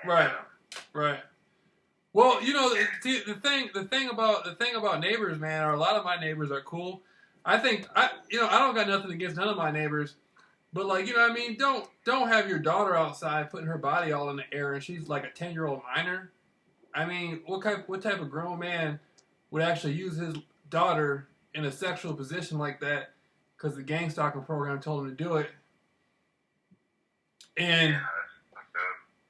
Right. Right. Well, you know, the thing about neighbors, man, or a lot of my neighbors are cool. I think I don't got nothing against none of my neighbors, but like, you know what I mean? Don't have your daughter outside putting her body all in the air and she's like a 10-year-old minor. I mean, what type of grown man would actually use his daughter in a sexual position like that because the gang stalking program told him to do it? And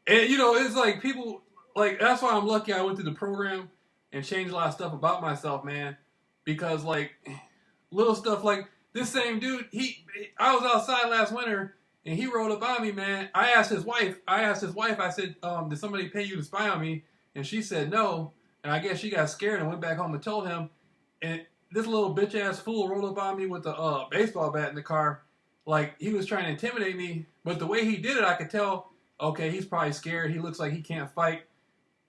you know, it's like people like that's why I'm lucky I went through the program and changed a lot of stuff about myself, man. Because like little stuff like this same dude, I was outside last winter and he rolled up on me, man. I asked his wife, I said, did somebody pay you to spy on me? And she said no. And I guess she got scared and went back home and told him. And this little bitch ass fool rolled up on me with a baseball bat in the car, like he was trying to intimidate me. But the way he did it, I could tell. Okay, he's probably scared. He looks like he can't fight.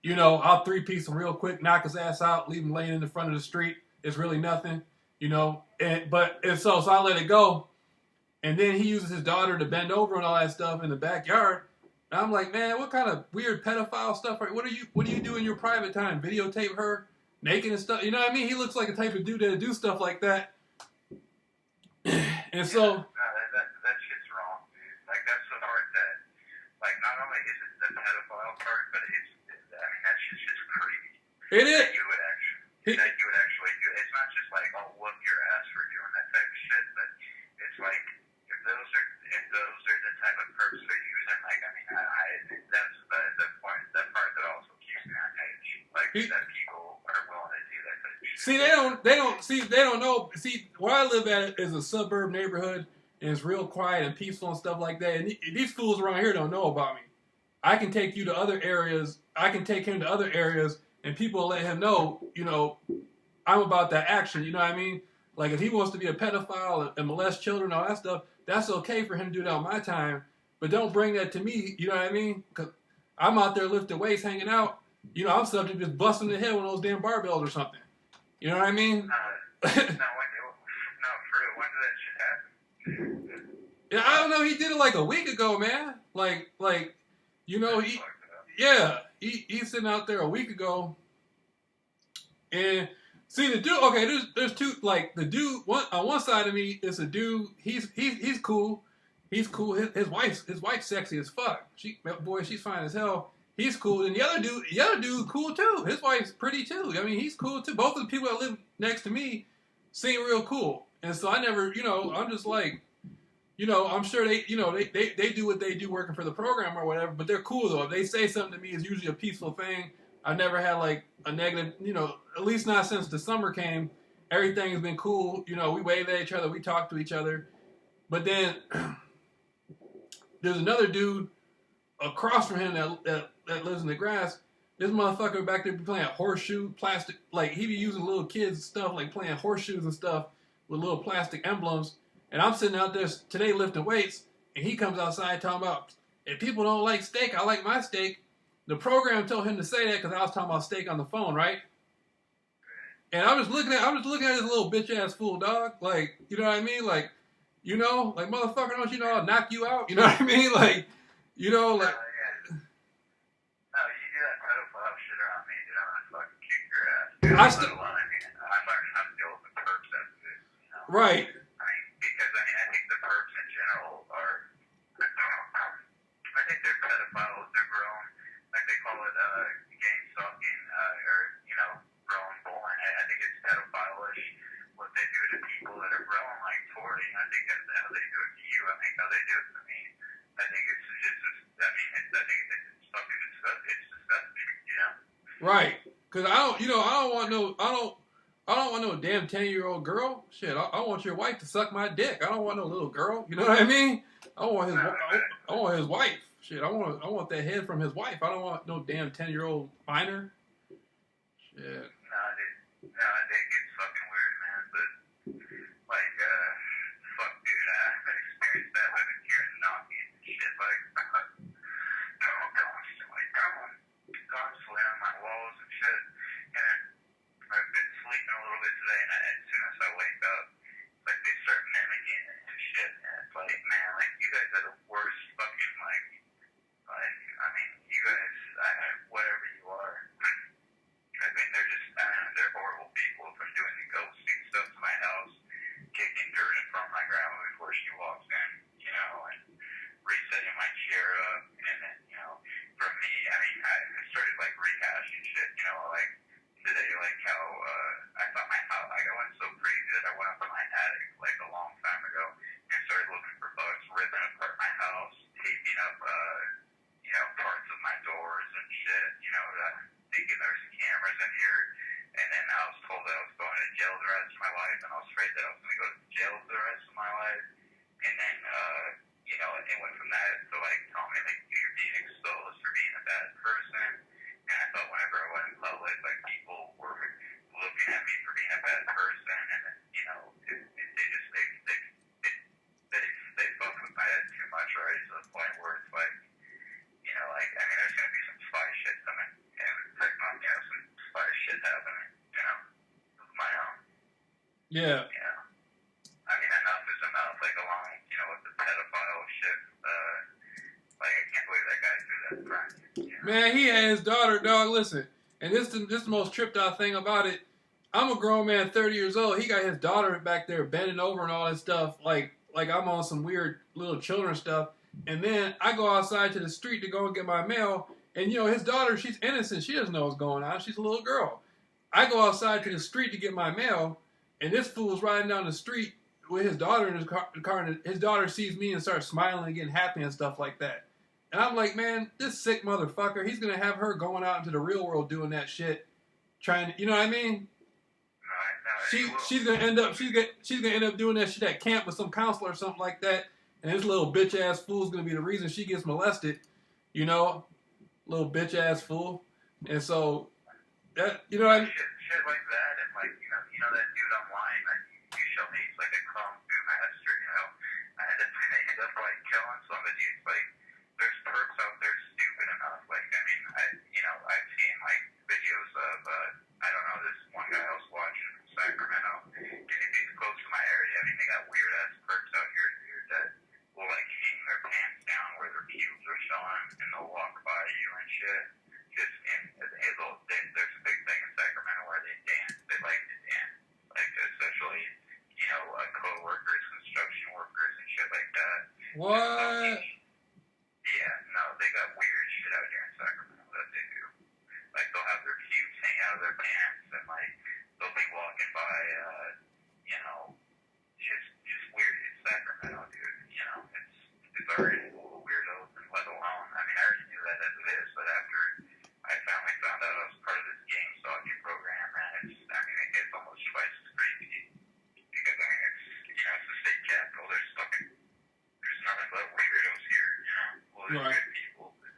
You know, I'll three-piece him real quick, knock his ass out, leave him laying in the front of the street. It's really nothing, you know. So I let it go. And then he uses his daughter to bend over and all that stuff in the backyard. And I'm like, man, what kind of weird pedophile stuff? What do you do in your private time? Videotape her naked and stuff? You know what I mean? He looks like a type of dude that do stuff like that. And so, that shit's wrong, dude. Like that's the part that, like, not only is it the pedophile part, but I mean, that shit's just creepy. It is. That you would actually do. It's not just like, oh, whoop your ass for doing that type of shit, but it's like if those are the type of perks they're using, like, I mean, that's the part that also keeps me on edge, like that people are willing to do that type of shit. See, they don't know. See, where I live at is a suburb neighborhood, and it's real quiet and peaceful and stuff like that. And these fools around here don't know about me. I can take you to other areas. I can take him to other areas, and people let him know, you know, I'm about that action. You know what I mean? Like if he wants to be a pedophile and molest children, all that stuff, that's okay for him to do that on my time. But don't bring that to me. You know what I mean? Because I'm out there lifting weights, hanging out. You know, I'm subject to just busting the head with those damn barbells or something. You know what I mean? No, for real. When did that shit happen? Yeah, I don't know. He did it like a week ago, man. Like, you know, he's sitting out there a week ago. And see the dude. Okay, there's two. Like the dude on one side of me is a dude. He's cool. He's cool. His wife's sexy as fuck. She's fine as hell. He's cool. And the other dude's cool too. His wife's pretty too. I mean, he's cool too. Both of the people that live next to me seem real cool. And so I never, you know, I'm just like, you know, I'm sure they do what they do working for the program or whatever, but they're cool though. If they say something to me, it's usually a peaceful thing. I've never had like a negative, you know, at least not since the summer came. Everything has been cool. You know, we wave at each other, we talk to each other. But then there's another dude across from him that lives in the grass. This motherfucker back there be playing horseshoe, plastic, like he be using little kids stuff, like playing horseshoes and stuff with little plastic emblems. And I'm sitting out there today lifting weights, and he comes outside talking about, if people don't like steak, I like my steak. The program told him to say that because I was talking about steak on the phone, right? And I'm just looking at this little bitch ass fool, dog. Like, you know what I mean? Like, you know, like motherfucker, don't you know I'll knock you out? You know what I mean? Like, you know, like. No, you do that pedophile shit around me, dude. I'm gonna fucking kick your ass. Dude, I learned how to deal with the perps after this, you know? Right. Because I think the perps in general are, I think they're pedophiles. They're grown, like they call it gang stalking, or, you know, grown born. I think it's pedophile-ish what they do to people that are grown like 40. I think that's how they do it to you. I think how they do it to me. I think it's just, I think it's fucking disgusting. It's disgusting, you know? Right. Because I don't want no damn 10-year-old girl. Shit, I want your wife to suck my dick. I don't want no little girl. You know what I mean? I want his wife. Shit, I want that head from his wife. I don't want no damn 10-year-old minor. Shit. No, I think it's fucking weird, man. But like, fuck, dude, I've experienced that living here and knocking and shit. Like, constantly on my walls and shit. And I've been sleeping a little bit today, and as soon as I wake up, like they start mimicking it and shit. And it's like, man, like you guys are the worst fucking I mean, you guys. I like rehashing shit, you know, like today, like how I thought my house, like I went so crazy that I went up to my attic like a long time ago and started looking for bugs, ripping apart my house, taping up, you know, parts of my doors and shit, you know, thinking there's cameras in here. And then I was told that I was going to jail the rest of my life, and I was afraid that I was going to go to jail for the rest of my life. And then, you know, it went from that to like telling me like you're being exposed for being a bad person. And I thought whenever I went in public, like people were looking at me for being a bad person, and you know, they fucked with my head too much, right? To the point where it's like, you know, like I mean, there's gonna be some spy shit coming, and like, you know, some spy shit happening, you know, of my own. Yeah. You know, I mean, enough is enough. Like along, you know, with the pedophile shit. Like I can't believe that guy threw that crime. You know? Man, he had his daughter, dog. Listen, and this is the most tripped out thing about it. I'm a grown man, 30 years old. He got his daughter back there bending over and all this stuff, like I'm on some weird little children stuff. And then I go outside to the street to go and get my mail, and you know his daughter, she's innocent. She doesn't know what's going on. She's a little girl. I go outside to the street to get my mail, and this fool's riding down the street with his daughter in his car, and his daughter sees me and starts smiling and getting happy and stuff like that. And I'm like, man, this sick motherfucker, he's going to have her going out into the real world doing that shit, trying to, you know what I mean? She's going to end up, she's going to end up doing that shit at camp with some counselor or something like that, and this little bitch-ass fool's going to be the reason she gets molested, you know? Little bitch-ass fool. And so, that, you know what I mean? Shit like that, and like, you know that dude online, like, you show me, he's like a kung fu master, you know? And then they end up like killing somebody. It's like, there's perks out there stupid enough. Like, I mean, I've seen like videos of, I don't know, this one guy I was watching from Sacramento, and he's close to my area. I mean, they got weird ass perks out here, dude, that will like hang their pants down where their pubes are showing, and they'll walk by you and shit. Just in, there's a big thing in Sacramento where they dance. They like to dance, like especially, you know, co-workers, construction workers, and shit like that. What? Yeah, no, they got weird shit out here in Sacramento that they do. Like, they'll have their pubes hang out of their pants, and, like, they'll be walking by, you know, just weird. It's Sacramento, dude, you know, it's already full of weirdos, and let alone, I mean, I already knew that as it is, but after I finally found out I was part of this game stalking program, man, it's almost twice as crazy, because, I mean, it's, you know, it's the state capital, there's nothing but weirdos here, you know? Well, there's Right. good people, but,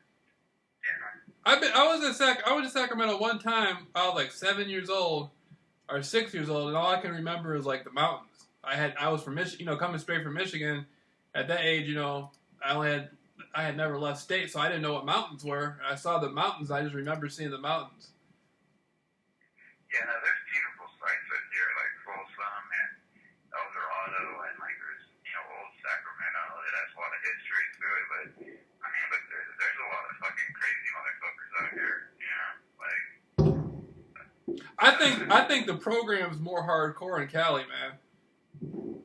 you know. I was in Sacramento one time. I was like 7 years old or 6 years old, and all I can remember is like the mountains. I was from Michigan, you know, coming straight from Michigan. At that age, you know, I had never left state, so I didn't know what mountains were. And I saw the mountains. I just remember seeing the mountains. Yeah, no, there's beautiful sites out here, like Folsom and El Dorado, and like there's, you know, old Sacramento. It has a lot of history to it, but I mean, but there's a lot of fucking crazy motherfuckers out here, you know, like. I think the program's more hardcore in Cali, man. You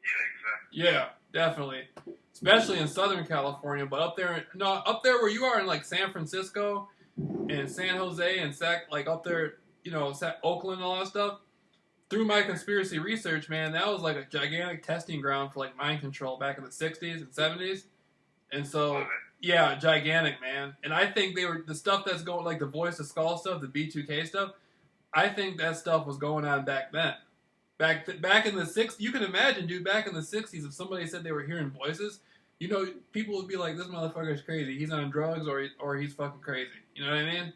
think so? Yeah, definitely. Especially in Southern California, but up there where you are in like San Francisco and San Jose and like up there, you know, Oakland and all that stuff. Through my conspiracy research, man, that was like a gigantic testing ground for like mind control back in the 60s and 70s. And so, yeah, gigantic, man. And I think the stuff that's going, like the Voice of Skull stuff, the B2K stuff, I think that stuff was going on back then. Back in the 60s, you can imagine, dude, back in the 60s, if somebody said they were hearing voices, you know, people would be like, this motherfucker's crazy. He's on drugs or he's fucking crazy. You know what I mean?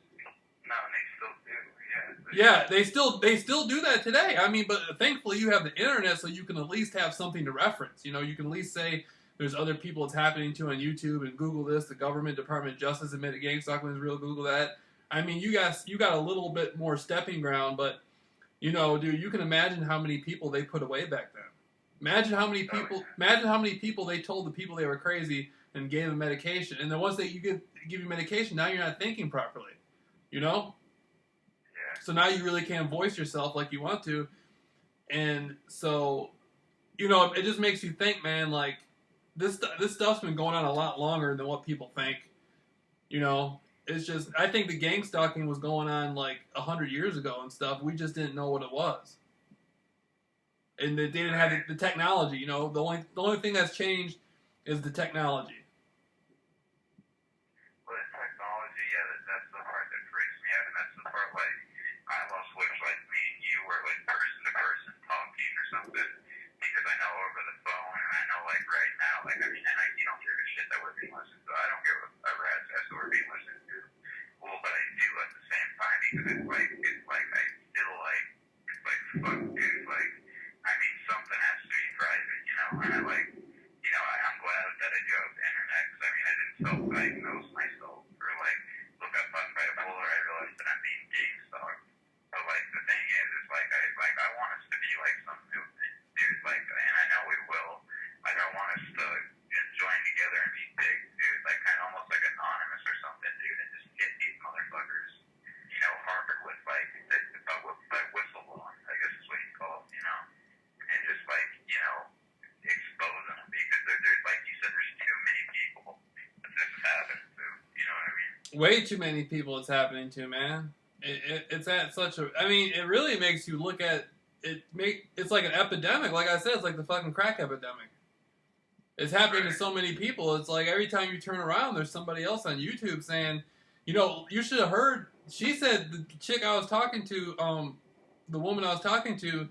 No, they still do, yeah. Yeah, they still do that today. I mean, but thankfully you have the internet, so you can at least have something to reference. You know, you can at least say there's other people it's happening to on YouTube and Google this. The government Department of Justice admitted gang stalking is real. Google that. I mean, you got a little bit more stepping ground, but you know, dude, you can imagine how many people they put away back then. Imagine how many people they told the people they were crazy and gave them medication. And then once you give you medication, now you're not thinking properly. You know? Yeah. So now you really can't voice yourself like you want to. And so, you know, it just makes you think, man, like, this stuff's been going on a lot longer than what people think. You know? It's just, I think the gang stalking was going on like 100 years ago and stuff. We just didn't know what it was, and they didn't have the technology. You know, the only thing that's changed is the technology. Well, the technology, yeah, that's the part that freaks me out, and that's the part like I almost wish like me and you were like person to person talking or something, because I know over the phone and I know like right now, like I mean, and you don't hear the shit that we're being listened to. I don't give a rat's ass that we're being listened to. Well, but I do at the same time because it's like I feel like it's like fuck, dude. Like I mean, something has to be private, you know. And I like, you know, I'm glad that I do have the internet because I mean, I didn't self-diagnose myself or like look up on bipolar. I realized that I'm being gang stalked. But like the thing is like I want us to be like some movement, dude. Like, and I know we will. Like I want us to join together and be big, dude. Like kind of almost like anonymous or something, dude, and just get these motherfuckers, you know, harmed with like the whistleblowing, I guess is what you call it, you know, and just like, you know, expose them because there's like you said, there's too many people that this is happening to. You know what I mean? Way too many people it's happening to, man. It's at such a. I mean, it really makes you look at it. It's like an epidemic. Like I said, it's like the fucking crack epidemic. It's happening to so many people. It's like every time you turn around, there's somebody else on YouTube saying, you know, you should have heard. She said the chick I was talking to, the woman I was talking to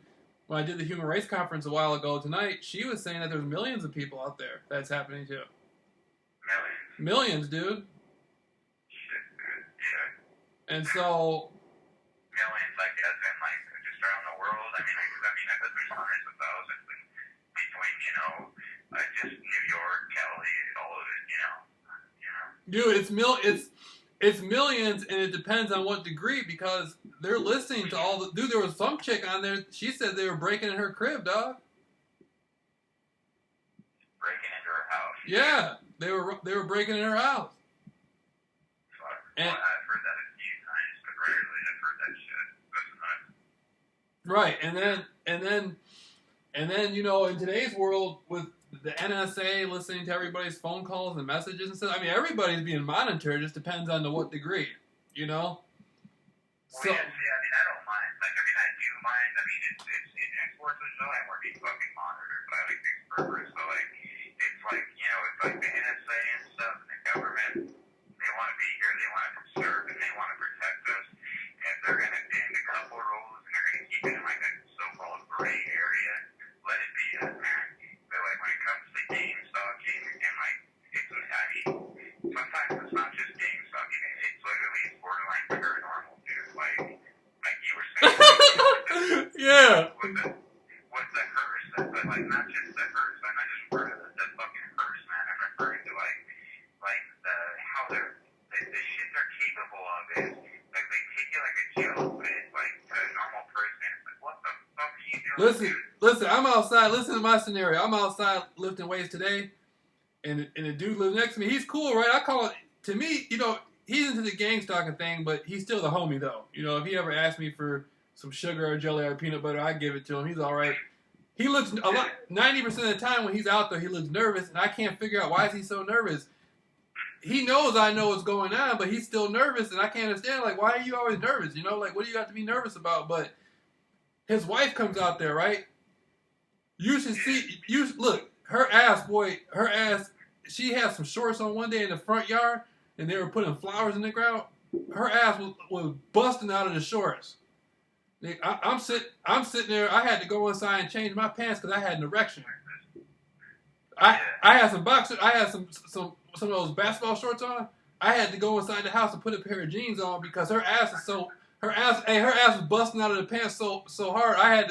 when I did the human rights conference a while ago tonight, she was saying that there's millions of people out there that's happening to. Millions, dude. Shit, dude. Yeah. And so. Millions, like as in like just around the world. I mean, I bet there's hundreds of thousands between, you know, just New York, Cali, all of it, you know. Dude, it's millions, and it depends on what degree because they're listening to all the. Dude, there was some chick on there. She said they were breaking in her crib, dog. Breaking into her house. Yeah, they were breaking in her house. Fuck. And, well, I've heard that a few times, but rarely I've heard that shit. That's nuts. Right, and then you know, in today's world with the NSA listening to everybody's phone calls and messages and stuff. I mean, everybody's being monitored. It just depends on to what degree, you know. Well, yeah, see, I mean, I don't mind. Like, I mean, I do mind. I mean, it's worth a time where being fucking monitored by like these perverts. So like, it's like, you know, it's like the NSA and stuff, and the government. They want to be here. They want to conserve, and they want to protect us. And they're gonna bend a couple rules, and they're gonna keep it in like a so-called gray area. Let it be a man. But like when it comes to game stalking and like, I mean, sometimes it's not just game stalking. It's literally borderline paranormal, dude. Like you were saying. Yeah. With the hearse, but like not just the hearse. I'm not just referring to the fucking hearse, man. I'm referring to like how the shit they're capable of is like they take you like a jail bit, like to a normal person. It's like, what the fuck are you doing? Listen, I'm outside. Listen to my scenario. I'm outside lifting weights today, and a dude lives next to me. He's cool, right? I call it, to me, you know, he's into the gang stalking thing, but he's still the homie, though. You know, if he ever asks me for some sugar or jelly or peanut butter, I give it to him. He's all right. He looks, 90% of the time when he's out there, he looks nervous, and I can't figure out why is he so nervous. He knows I know what's going on, but he's still nervous, and I can't understand, like, why are you always nervous? You know, like, what do you have to be nervous about? But his wife comes out there, right? You should see, look, her ass, she had some shorts on one day in the front yard, and they were putting flowers in the ground. Her ass was busting out of the shorts. I'm sitting there, I had to go inside and change my pants because I had an erection. I had some boxers, I had some of those basketball shorts on. I had to go inside the house and put a pair of jeans on because her ass was busting out of the pants so hard. I had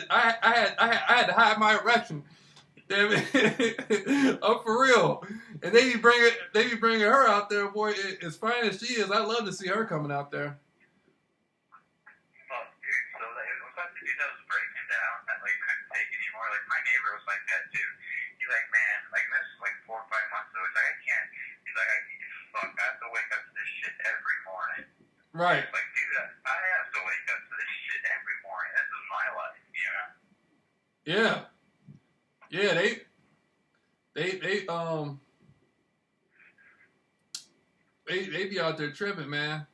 to hide my erection. Damn it. I'm for real. And they be bringing her out there, boy. As fine as she is, I love to see her coming out there. Fuck, dude. So it was like the dude that was breaking down that like couldn't take anymore. Like my neighbor was like that too. He's like, man, like this is like 4 or 5 months ago. He's like, I can't. He's like, fuck, I have to wake up to this shit every morning. Right. It's like, dude, I have to wake up to this shit every morning. This is my life, you know? Yeah. Yeah, they be out there tripping, man.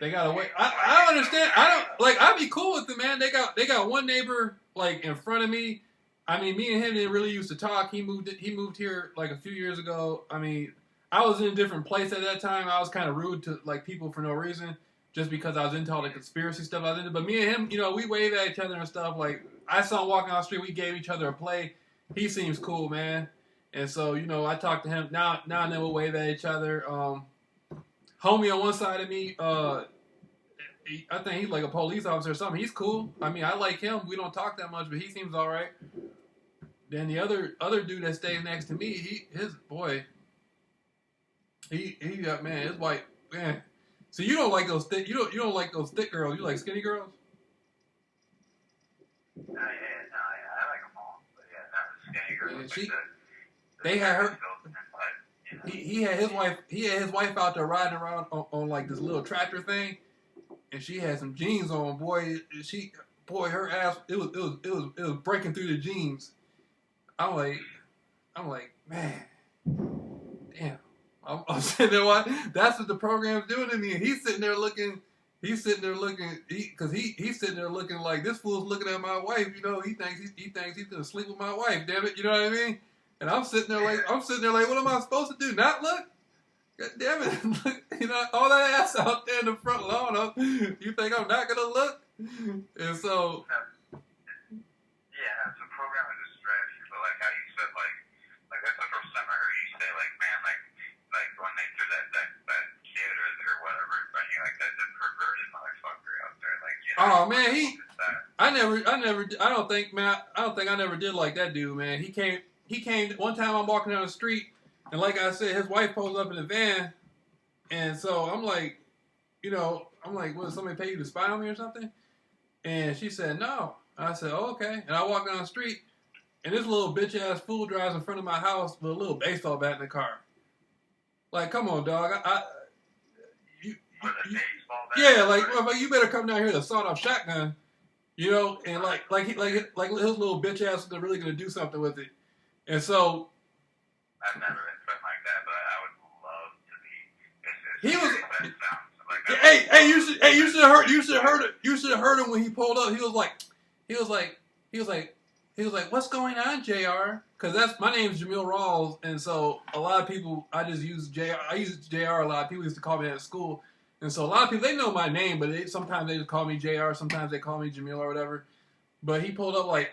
They gotta wait. I don't understand. I don't like. I'd be cool with it, man. They got one neighbor like in front of me. I mean, me and him didn't really used to talk. He moved here like a few years ago. I mean, I was in a different place at that time. I was kind of rude to like people for no reason, just because I was into all the conspiracy stuff I was into. But me and him, you know, we wave at each other and stuff. Like I saw him walking down the street. We gave each other a play. He seems cool, man. And so, you know, I talk to him now and then we'll wave at each other. Homie on one side of me, I think he's like a police officer or something. He's cool. I mean, I like him. We don't talk that much, but he seems all right. Then the other dude that stays next to me, he got, man, his wife, man. So you don't like those thick, you don't like those thick girls. You like skinny girls? I like them all. But yeah, not the skinny girls. Yeah, they had her. He had his wife out there riding around on like this little tractor thing, and she had some jeans on. Her ass, it was breaking through the jeans. I'm like, man, damn. I'm sitting there watching. That's what the program's doing to me, and he's sitting there looking. He's sitting there looking, he's sitting there looking like this fool's looking at my wife. You know, he thinks he's gonna sleep with my wife. Damn it, you know what I mean? And I'm sitting there like, what am I supposed to do? Not look? God damn it. Look, you know, all that ass out there in the front lawn. You think I'm not going to look? And so. Yeah, it's a program of distraction. But like how you said, like that's the first time I heard you say, like, man, like when they threw that kid or whatever, you're like that perverted motherfucker out there. Like, you know, oh, man, I don't think I never did like that dude, man. He came one time. I'm walking down the street, and like I said, his wife pulls up in the van, and so I'm like, what, somebody pay you to spy on me or something? And she said no. I said, oh, okay. And I walk down the street, and this little bitch ass fool drives in front of my house with a little baseball bat in the car. Like, come on, dog. Yeah, like you better come down here with a sawed-off shotgun, you know, and like his little bitch ass is really gonna do something with it. And so I've never been put like that, but I would love to be. You should have heard him when he pulled up. He was like, what's going on, JR? Because my name's Jameel Rawls, and so a lot of people, I just use JR. I use JR a lot. People used to call me that at school, and so a lot of people, they know my name, but sometimes they just call me JR. Sometimes they call me Jameel or whatever. But he pulled up with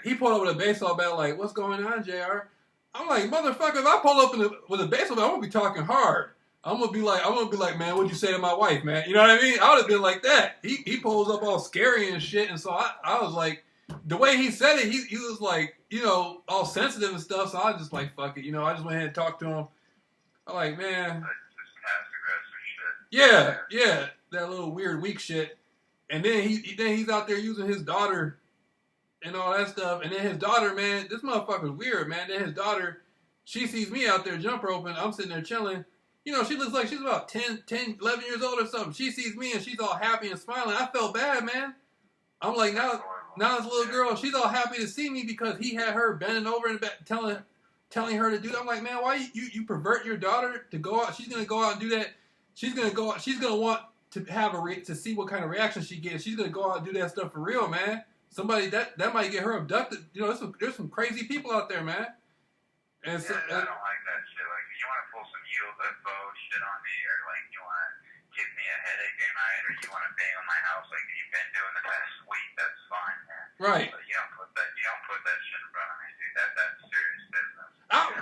a baseball bat, like, what's going on, JR? I'm like, motherfucker, if I pull up with a baseball bat, I'm gonna be talking hard. I'm gonna be like, man, what'd you say to my wife, man? You know what I mean? I would have been like that. He pulls up all scary and shit, and so I was like, the way he said it, he was like, you know, all sensitive and stuff. So I was just like, fuck it, you know. I just went ahead and talked to him. I'm like, man, yeah, that little weird weak shit. And then he's out there using his daughter and all that stuff. And then his daughter, man, this motherfucker's weird, man. Then his daughter, she sees me out there jump roping. I'm sitting there chilling. You know, she looks like she's about 10, 11 years old or something. She sees me and she's all happy and smiling. I felt bad, man. I'm like, now this little girl, she's all happy to see me because he had her bending over and telling her to do that. I'm like, man, why you pervert your daughter to go out? She's going to go out and do that. She's going to want to have to see what kind of reaction she gets. She's going to go out and do that stuff for real, man. Somebody that might get her abducted. You know, there's some crazy people out there, man. And so, I don't like that shit. Like, if you want to pull some UFO shit on me, or like you want to give me a headache at night, or you want to bang on my house like you've been doing the past week, that's fine, man. Right. But you don't put that shit in front of me, dude. That's serious business.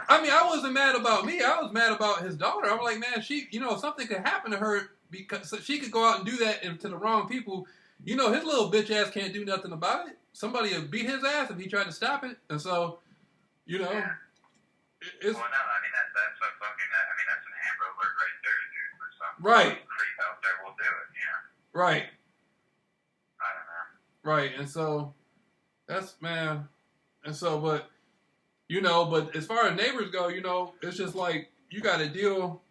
I mean, I wasn't mad about me. I was mad about his daughter. I'm like, man, something could happen to her because she could go out and do that to the wrong people. You know, his little bitch ass can't do nothing about it. Somebody would beat his ass if he tried to stop it. And so, you know, yeah. Well, no, I mean, that's an Amber Alert right there, dude. For some creep out there will do it, you know? Right. I don't know. Right, and so, but, you know, but as far as neighbors go, you know, it's just like, you got to deal.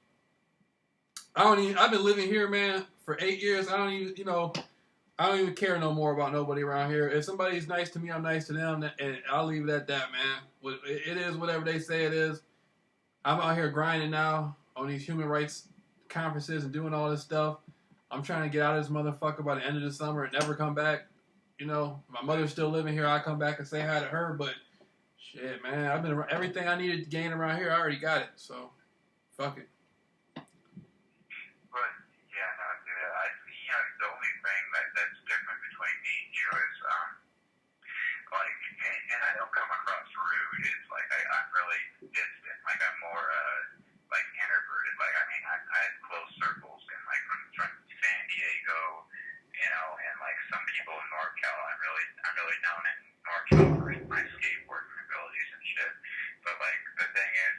I've been living here, man, for 8 years. I don't even care no more about nobody around here. If somebody's nice to me, I'm nice to them, and I'll leave it at that, man. It is whatever they say it is. I'm out here grinding now on these human rights conferences and doing all this stuff. I'm trying to get out of this motherfucker by the end of the summer and never come back. You know, my mother's still living here. I come back and say hi to her, but shit, man, I've been everything I needed to gain around here. I already got it, so fuck it. But yeah, no, dude, the only thing that's different between me and you is like, and I don't come across rude. It's like I'm really distant. Like I'm more like introverted. Like I mean, I have close circles, and like from San Diego, you know, and like some people in NorCal. I'm really known in NorCal for my skateboarding abilities and shit. But like the thing is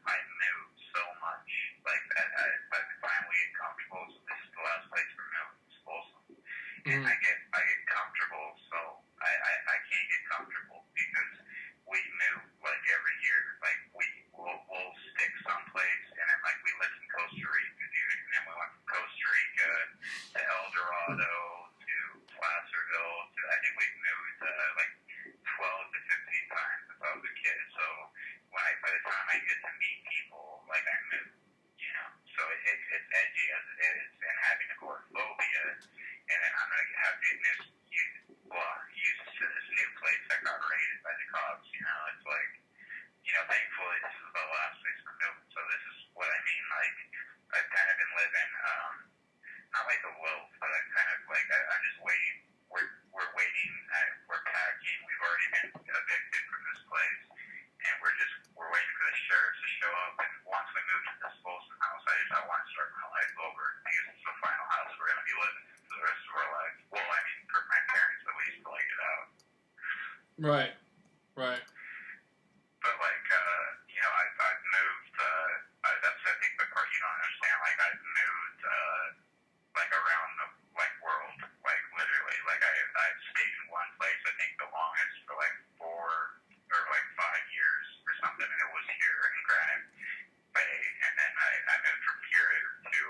I moved so much. Like I finally get comfortable. So this is the last place for moving. It's Folsom. And I get comfortable. So I can't get comfortable because we move like every year. Like we'll stick someplace, and then like we lived in Costa Rica, dude, and then we went from Costa Rica to El Dorado to Placerville. I think we moved like 12 to 15 times since I was a kid. So by the time I get to meet people, like I move, you know. So it's edgy as it is, and having agoraphobia, and then I'm gonna have to used to this new place that got raided by the cops. You know, it's like, you know, thankfully this is the last place we're moving. So this is what I mean. Like I've kind of been living, not like a wolf, but I'm kind of like I'm just waiting. We're waiting. We're packing. We've already been evicted from this place, and we're waiting for the sheriffs to show up. And once we move to this Folsom house, I want to start my life over because it's the final house we're going to be living in for the rest of our life. Well, I mean, for my parents at least, to like it out. Right. But like, you know, I've moved. That's I think the part you don't understand. Like I've moved like around the like world, like literally. Like I've stayed in one place. I think the longest for like 4 or like 5 years or something, and it was here in Granite Bay. And then I moved from here to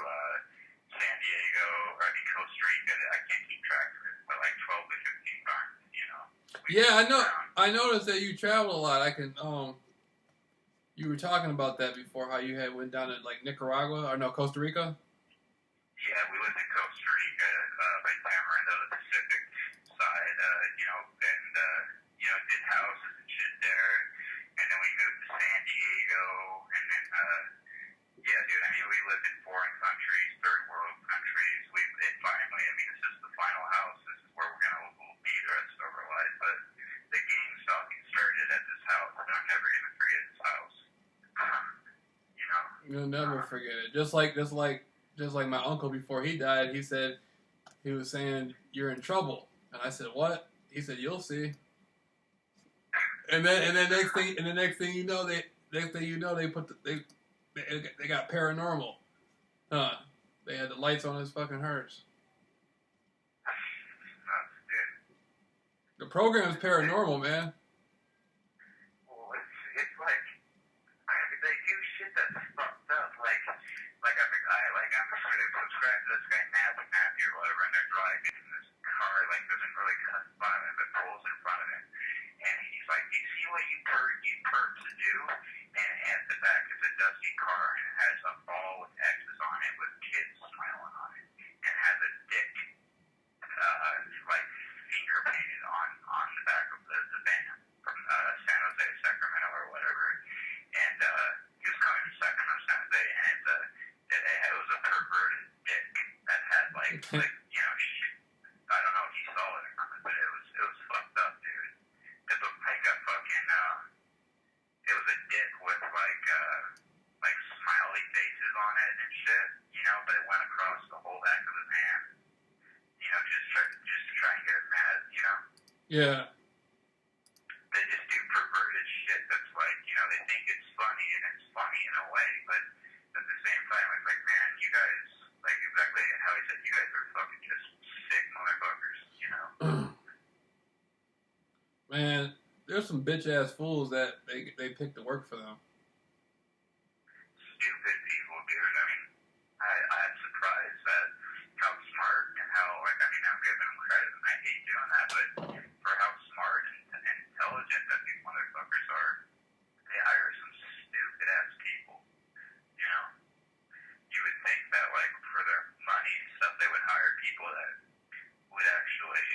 San Diego, or I mean Costa Rica. I can't keep track of it, but like 12 to 15 times, you know. Yeah, I know. I noticed that you travel a lot. You were talking about that before, how you had went down to like Nicaragua or no, Costa Rica. Yeah, we lived in Costa Rica, by Tamarindo, the Pacific side, you know, and you know, did houses and shit there, and then we moved to San Diego, and then yeah, dude, I mean, we lived in foreign countries, third world countries. And finally, I mean, this is the final house. This is where we'll be the rest of our life. But the game stalking started at this house, and I'm never gonna forget this house. You know. You'll never forget it. Just like my uncle before he died, he said he was saying you're in trouble, and I said what? He said you'll see. And then the next thing you know, they put they got paranormal. They had the lights on his fucking hearse. The program is paranormal, man. Well, it's like they do shit that's fucked up. Like I'm subscribed to this guy Matthew or whatever, and they're driving in this car, like doesn't really cut in front of him, but pulls in front of him, and he's like, "Do you see what you perps do?" And at the back is a dusty car, and it has a ball with X's on it with kids smiling on it, and has a dick, like finger painted on the back of the van from San Jose, Sacramento, or whatever. And he was coming from Sacramento, San Jose, and it was a perverted dick that had like you know, I don't know if you saw it or not, but it was fucked up, dude. It looked like a fucking it was a dick with like smiley faces on it and shit, you know, but it went across the whole back of the van, you know, just to try and get it mad, you know. Yeah. They just do perverted shit that's like, you know, they think it's funny, and it's funny in a way, but at the same time, it's like, man, you guys, like exactly how he said, you guys are fucking just sick motherfuckers, you know. Man, there's some bitch ass fools that they pick to work for them. Stupid people, dude. I mean, I'm surprised at how smart and how, like, I mean, I'm giving them credit, and I hate doing that, but for how smart and intelligent that these motherfuckers are, they hire some stupid ass people, you know. You would would actually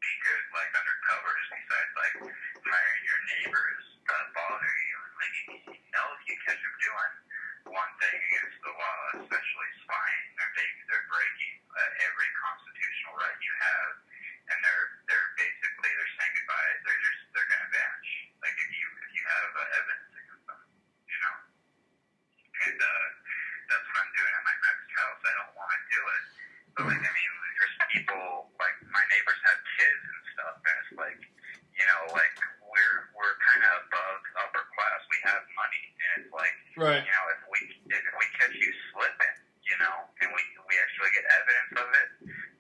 be good, like, undercovers, besides, like, hiring your neighbors to bother you. Like, you know, if you catch them doing one thing against the law, especially spying, they're breaking every constitutional right you have, and they're basically, they're saying goodbye. They're going to vanish. Like, if you have evidence against them, you know? And that's what I'm doing at my next house. I don't want to do it. But, like, I mean, there's people, like, my neighbors have kids and stuff, and it's like, you know, like, we're kind of above upper class. We have money, and it's like, right. you know, if we catch you slipping, you know, and we actually get evidence of it,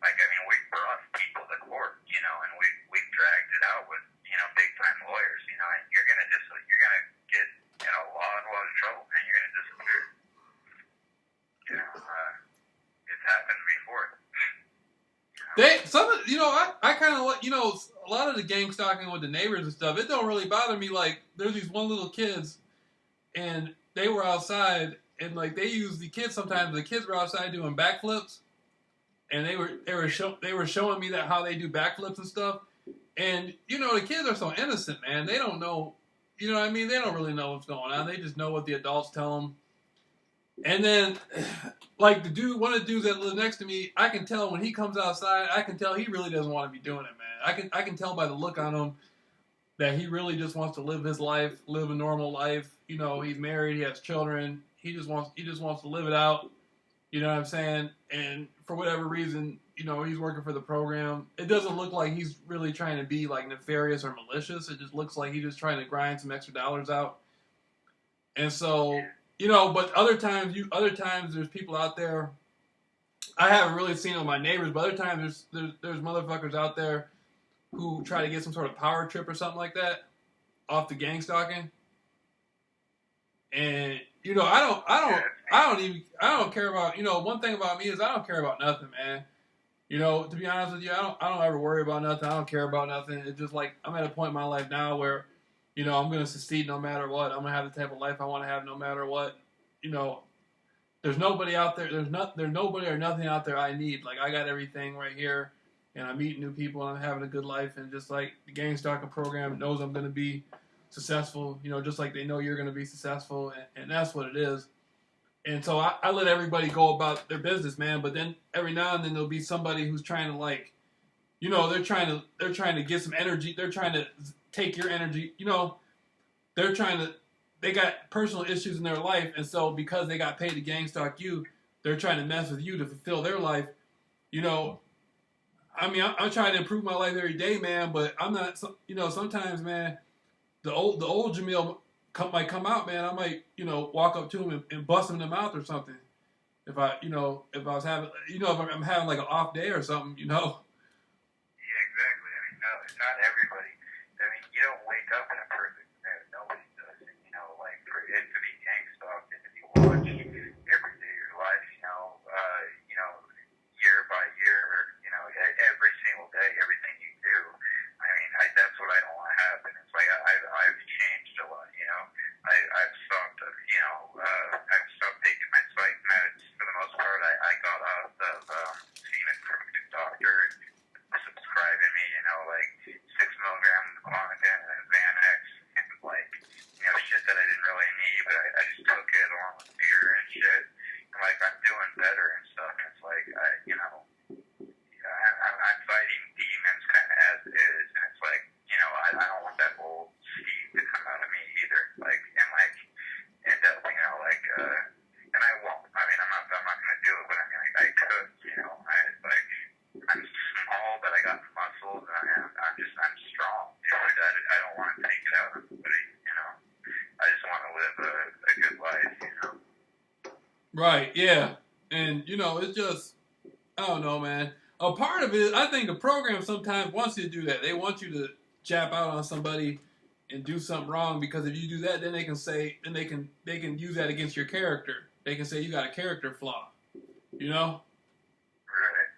like, I mean, we've brought people to court, you know, and we've dragged it out with, you know, big time lawyers, you know, and you're gonna get in a lot of trouble, and you're gonna disappear. You know, it's happened before. I kind of, you know, a lot of the gang stalking with the neighbors and stuff, it don't really bother me. Like, there's these one little kids, and they were outside, and, like, they use the kids sometimes. The kids were outside doing backflips, and they were showing me that how they do backflips and stuff. And, you know, the kids are so innocent, man. They don't know, you know what I mean? They don't really know what's going on. They just know what the adults tell them. And then, like, one of the dudes that lives next to me, I can tell when he comes outside, I can tell he really doesn't want to be doing it, man. I can tell by the look on him that he really just wants to live his life, live a normal life. You know, he's married, he has children. He just wants to live it out. You know what I'm saying? And for whatever reason, you know, he's working for the program. It doesn't look like he's really trying to be, like, nefarious or malicious. It just looks like he's just trying to grind some extra dollars out. And so, you know, but other times there's people out there. I haven't really seen it with my neighbors, but other times there's motherfuckers out there who try to get some sort of power trip or something like that off the gang stalking. And, you know, I don't care about, you know, one thing about me is I don't care about nothing, man. You know, to be honest with you, I don't ever worry about nothing. I don't care about nothing. It's just like, I'm at a point in my life now where, you know, I'm going to succeed no matter what. I'm going to have the type of life I want to have no matter what. You know, there's nobody out there. There's nobody or nothing out there I need. Like, I got everything right here, and I'm meeting new people, and I'm having a good life. And just like the gang stalking program knows I'm going to be successful, you know, just like they know you're going to be successful, and that's what it is. And so I let everybody go about their business, man. But then every now and then there'll be somebody who's trying to, like, you know, they're trying to get some energy. They're trying to take your energy. You know, they got personal issues in their life, and so because they got paid to gang stalk you, they're trying to mess with you to fulfill their life. You know, I mean, I'm trying to improve my life every day, man. But I'm not. You know, sometimes, man, the old Jameel might come out, man. I might, you know, walk up to him and bust him in the mouth or something. If I was having, you know, if I'm having like an off day or something, you know. Yeah, exactly. I mean, no, not everybody. I mean, you don't wake up in a perfect mood. Nobody does. And, you know, like, for it to be gang stalked and to be watched every day of your life, you know, year by year, you know, every single day, everything you do. I mean, that's what I don't want to happen. It's like I've changed a lot, you know. I've stopped, you know, I've stopped taking my psych meds for the most part. I got off of seeing a good doctor, subscribing me, you know, like 6 milligrams of Klonopin and Xanax, and, like, you know, shit that I didn't really need, but I just took it along with beer and shit. And, like, I'm doing better and stuff. And it's like, you know, I'm fighting demons kind of as is, and it's like, you know, I don't want that old Steve to come out of me either, like, and, like, end up, you know, like, and I won't. I mean, I'm not gonna do it, but I mean, like, I could, you know, I'm small, but I got muscles, and I'm strong, you know, I don't want to take it out on somebody, you know, I just want to live a good life, you know. Right, yeah. And, you know, it's just, I don't know, man. A part of it, I think the program sometimes wants you to do that. They want you to jab out on somebody and do something wrong, because if you do that, then they can use that against your character. They can say you got a character flaw, you know? Right.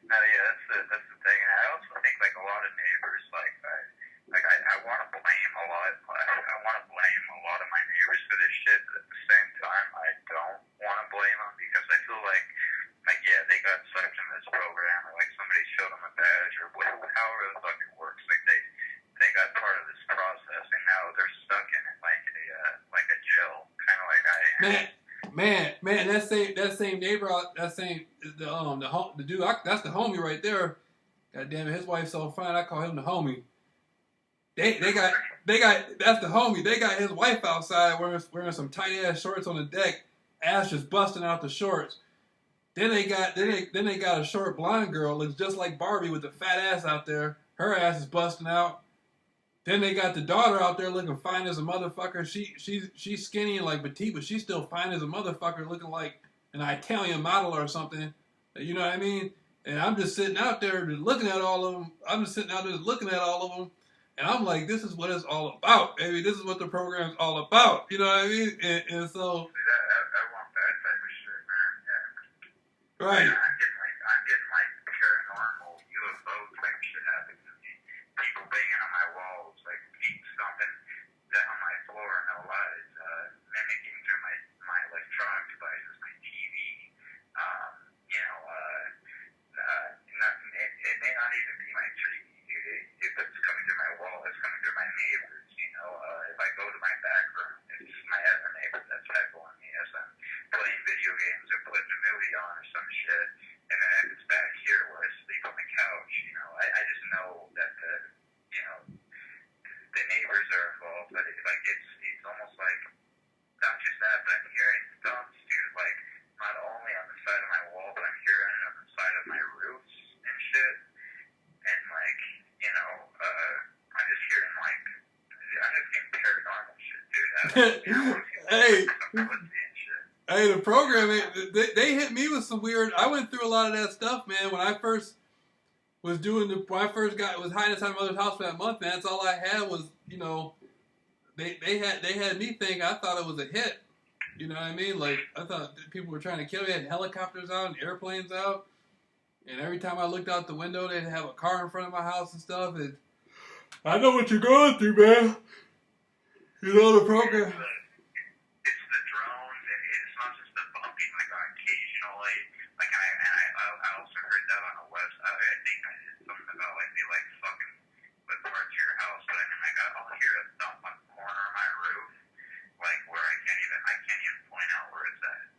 No, yeah, that's the thing. And I also think, like, a lot of neighbors, I want to blame a lot. I want to blame a lot of my neighbors for this shit, but at the same time, I don't want to blame them, because I feel like, yeah, they got sucked in the this program, or like somebody showed them a badge, or however the fuck it works. Like they got part of this process, and now they're stuck in it like a jail, kind of like I am. Man, that same neighbor, the dude, that's the homie right there. God damn it, his wife's so fine, I call him the homie. They got that's the homie. They got his wife outside wearing some tight ass shorts on the deck, ass just busting out the shorts. Then they got a short blonde girl, looks just like Barbie with the fat ass out there. Her ass is busting out. Then they got the daughter out there looking fine as a motherfucker. She's skinny and like petite, but she's still fine as a motherfucker, looking like an Italian model or something. You know what I mean? And I'm just sitting out there looking at all of them. I'm just sitting out there looking at all of them. And I'm like, this is what it's all about, baby. This is what the program's all about. You know what I mean? And so... I want that type of shit, man. Yeah. Right. I'm getting like paranormal UFO type shit happening to me. People banging on my walls, like feet stomping down on my floor, no lies, mimicking through my electronic devices, my TV. It may not even be my tree. If it's coming through my wall, it's coming through my neighbors. If I go to my back room, it's my other neighbor that's heckling me as I'm playing video games or putting a movie on or some shit. And then if it's back here where I sleep on the couch, I just know that the neighbors are involved. But it's almost like not just that, but I'm hearing thumps, dude. Like not only on the side of my wall, but I'm hearing it on the side of my roofs and shit. And I'm just hearing I'm just getting paranormal shit, dude. Hey, the program, they hit me with some weird. I went through a lot of that stuff, man. When I first was was hiding inside my mother's house for that month, man. That's all I had was, they had me think I thought it was a hit. You know what I mean? Like I thought people were trying to kill me. They had helicopters out and airplanes out. And every time I looked out the window, they'd have a car in front of my house and stuff. And I know what you're going through, man. The program. It's the drones, and it's not just the bumping, like occasionally. Like, I also heard that on a website. I think I did something about, like, they like fucking with parts of your house. But I mean, like, I'll hear a thump on the corner of my roof, like, where I can't even point out where it's at.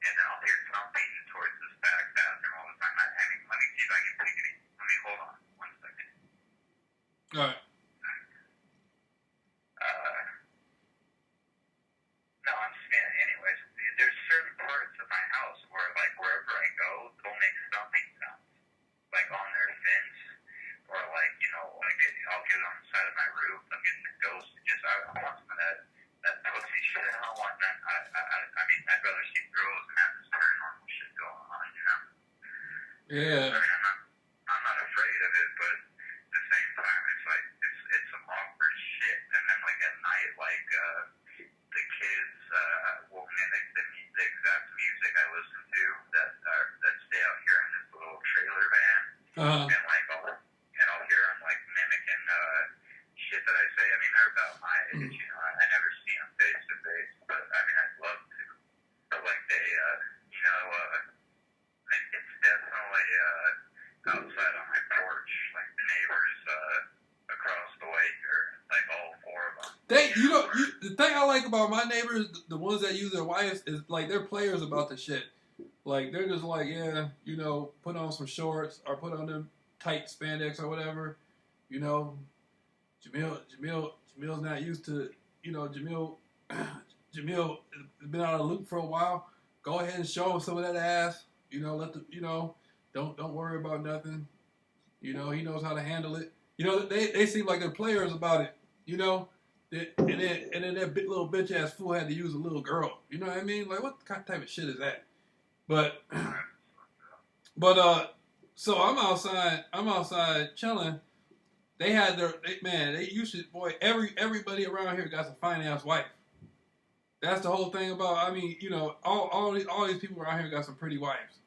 And then I'll hear thumping towards this back bathroom all the time. I mean, let me see if I can pick it. Let me hold on 1 second. All right. No, I'm just saying, anyways, there's certain parts of my house where, like, wherever I go, they'll make thumping sounds. Like, on their fence, or, like, I'll get on the side of my roof, I'm getting a ghost. I want some of that pussy shit. I don't want that. I mean, I'd rather see girls and have this paranormal shit going on, Yeah. I mean, I'm not afraid of it, but at the same time, it's like, it's some awkward shit. And then, like, at night, like, the kids will mimic the exact music I listen to that stay out here in this little trailer van. Uh-huh. And, like, I'll hear them, like, mimicking shit that I say. I mean, they're about my age, I never see them face to face, but I mean, I'd love to. But like they, it's definitely outside on my porch. Like the neighbors across the way here, like all four of them. The thing I like about my neighbors, the ones that use their wives, is like they're players about the shit. Like they're just like, yeah, put on some shorts or put on them tight spandex or whatever. Jamil's not used to, Jameel has been out of the loop for a while. Go ahead and show him some of that ass. Don't worry about nothing. He knows how to handle it. They seem like they're players about it. And then that big little bitch ass fool had to use a little girl. You know what I mean? Like what type of shit is that? But so I'm outside chilling. Everybody around here got some fine ass wife. That's the whole thing about, all these people around here got some pretty wives.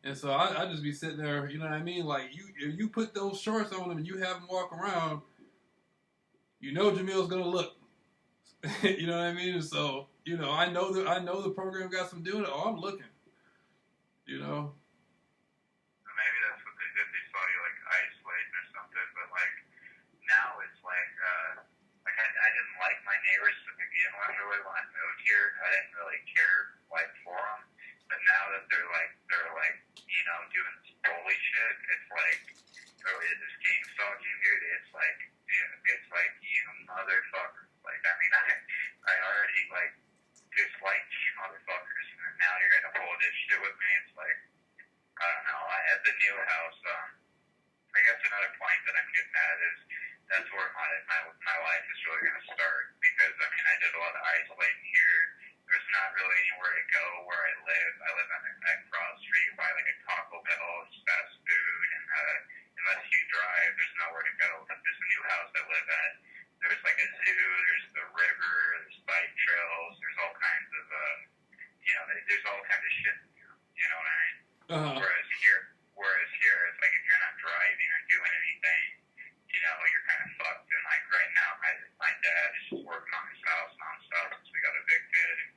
And so I just be sitting there, you know what I mean? Like if you put those shorts on them and you have them walk around, Jameel's gonna look. You know what I mean? And so, I know the program got some doing it. Oh, I'm looking. Maybe it's like, oh, this game stalking, dude. It's like you motherfucker. Like, I mean, I already like dislike you motherfuckers, and now you're gonna pull this shit with me. It's like, I don't know. I at the new house, I guess another point that I'm getting at is that's where my life is really gonna start, because I mean I did a lot of isolating here. There's not really anywhere to go where I live. I live on a cross street by like a Taco Bell, it's fast food, and unless you drive, there's nowhere to go. But this new house I live at, there's like a zoo, there's the river, there's bike trails, there's all kinds of there's all kinds of shit. You know what I mean? Uh-huh. Whereas here, it's like if you're not driving or doing anything, you're kind of fucked. And like right now, my dad is just working on his house nonstop since we got evicted, and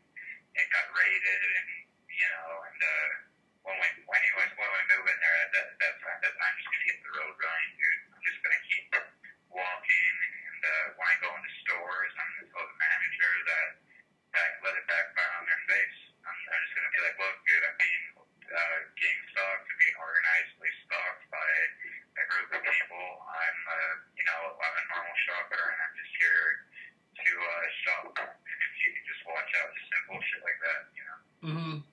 it got raided, and when we move in there, that's I'm just gonna get the road running, dude. I'm just gonna keep walking, and when I go into stores, I'm gonna tell the manager that let it backfire on their face. I'm just gonna be like, look, dude, I'm being game stalked, I'm being organizedly stalked by a group of people. I'm a normal shopper, and I'm just here to shop. And if you can just watch out, just simple shit like that, Mm-hmm.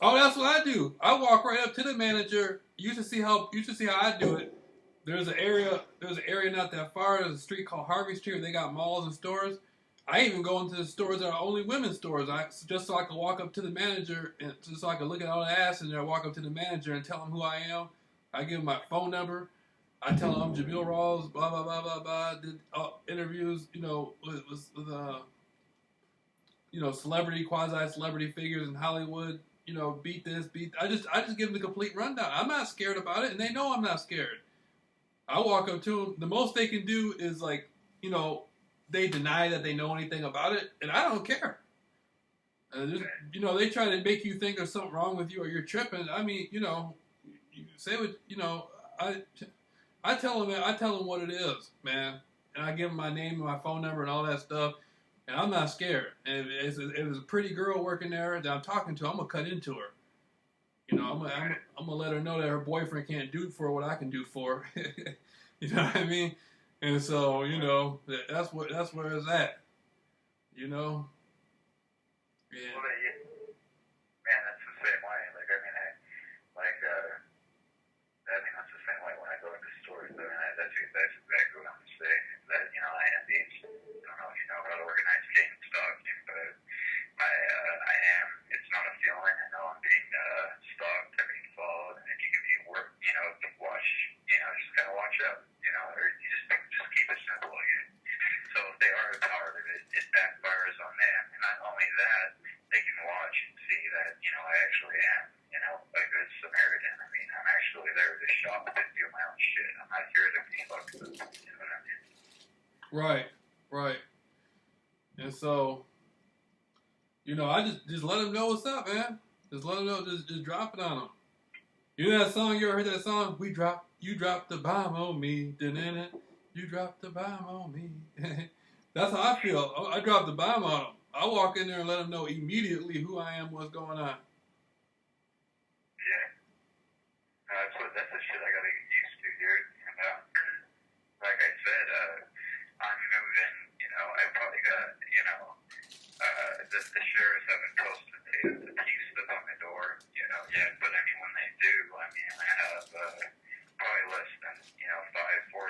Oh, that's what I do. I walk right up to the manager. You should see how I do it. There's an area not that far. There's a street called Harvey Street where they got malls and stores. I even go into the stores that are only women's stores. Just so I can walk up to the manager, and just so I can look at all the ass, and then I walk up to the manager and tell him who I am. I give him my phone number. I tell him I'm Jameel Rawls, blah blah blah blah blah. Did interviews, with celebrity, quasi-celebrity figures in Hollywood. Beat this, beat. I just give them the complete rundown. I'm not scared about it, and they know I'm not scared. I walk up to them. The most they can do is like, they deny that they know anything about it, and I don't care. They try to make you think there's something wrong with you or you're tripping. I mean, you say what, I tell them what it is, man, and I give them my name and my phone number and all that stuff, and I'm not scared. And if it's a pretty girl working there that I'm talking to, I'm gonna cut into her. I'm gonna let her know that her boyfriend can't do for what I can do for her. You know what I mean? And so, that's where it's at. Yeah. Well, man, that's the same way. Like, that's the same way when I go into stores. I mean, that's exactly what I'm going to say. That, I am being, I don't know if you know about organized game stalking, but I am, it's not a feeling. I know I'm being stalked, I'm being followed, and if you can be just kind of watch out, or you just keep it simple. So if they are empowered, it backfires on them. And not only that, they can watch and see that, I actually am, a good Samaritan. I mean, I'm actually there to shop and do my own shit. I'm not here to be fucked with, you know what I mean? Right. And so, I just let them know what's up, man. Just let them know, just drop it on them. You know that song? You ever heard that song? You dropped the bomb on me. Da-na-na. You dropped the bomb on me. That's how I feel. I dropped the bomb on them. I walk in there and let them know immediately who I am, what's going on. Yeah. That's the shit I gotta get used to, dude. And, like I said, I'm moving, I probably got, the sheriffs haven't posted the key slip on the door, yet. But I mean, when they do, I have probably less than, 4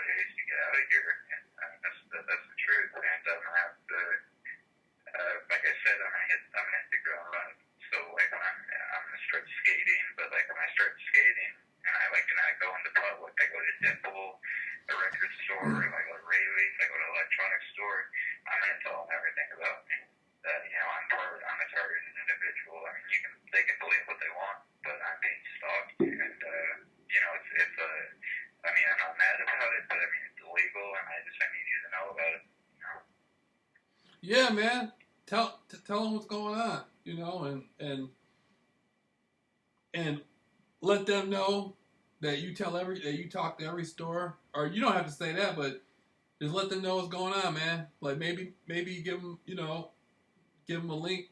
days to get out of here. And that's the truth. And I'm gonna have to, like I said, I'm gonna hit the ground running. So like when I'm gonna start skating, but like when I start skating and I go into public, I go to Dimple, a record store, I go to Rayleigh's, I go to an electronics store, I'm gonna tell them everything about me. That, I'm a targeted individual. I mean, they can believe what they want, but I'm being stalked, and I'm not mad about it, but I mean, it's illegal, and I need you to know about it. Yeah, man. Tell them what's going on, and let them know that you talk to every store, or you don't have to say that, but just let them know what's going on, man. Like maybe give them, give them a link,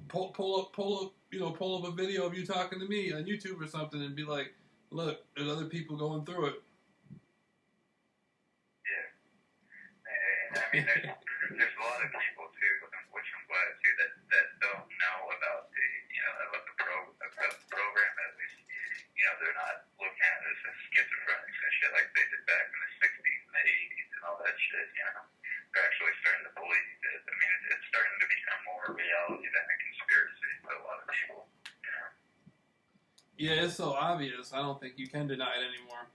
pull up a video of you talking to me on YouTube or something, and be like, look, there's other people going through it. Yeah. And I mean, there's a lot of people too, which I'm glad too, that don't know about about the program at least. You know, they're not looking at it as schizophrenics and shit like they did back in the 60s and the 80s and all that shit, you know. They're actually starting to believe it. I mean, it's starting to become more a reality than a conspiracy to a lot of people, you know. Yeah, it's so obvious. I don't think you can deny it anymore.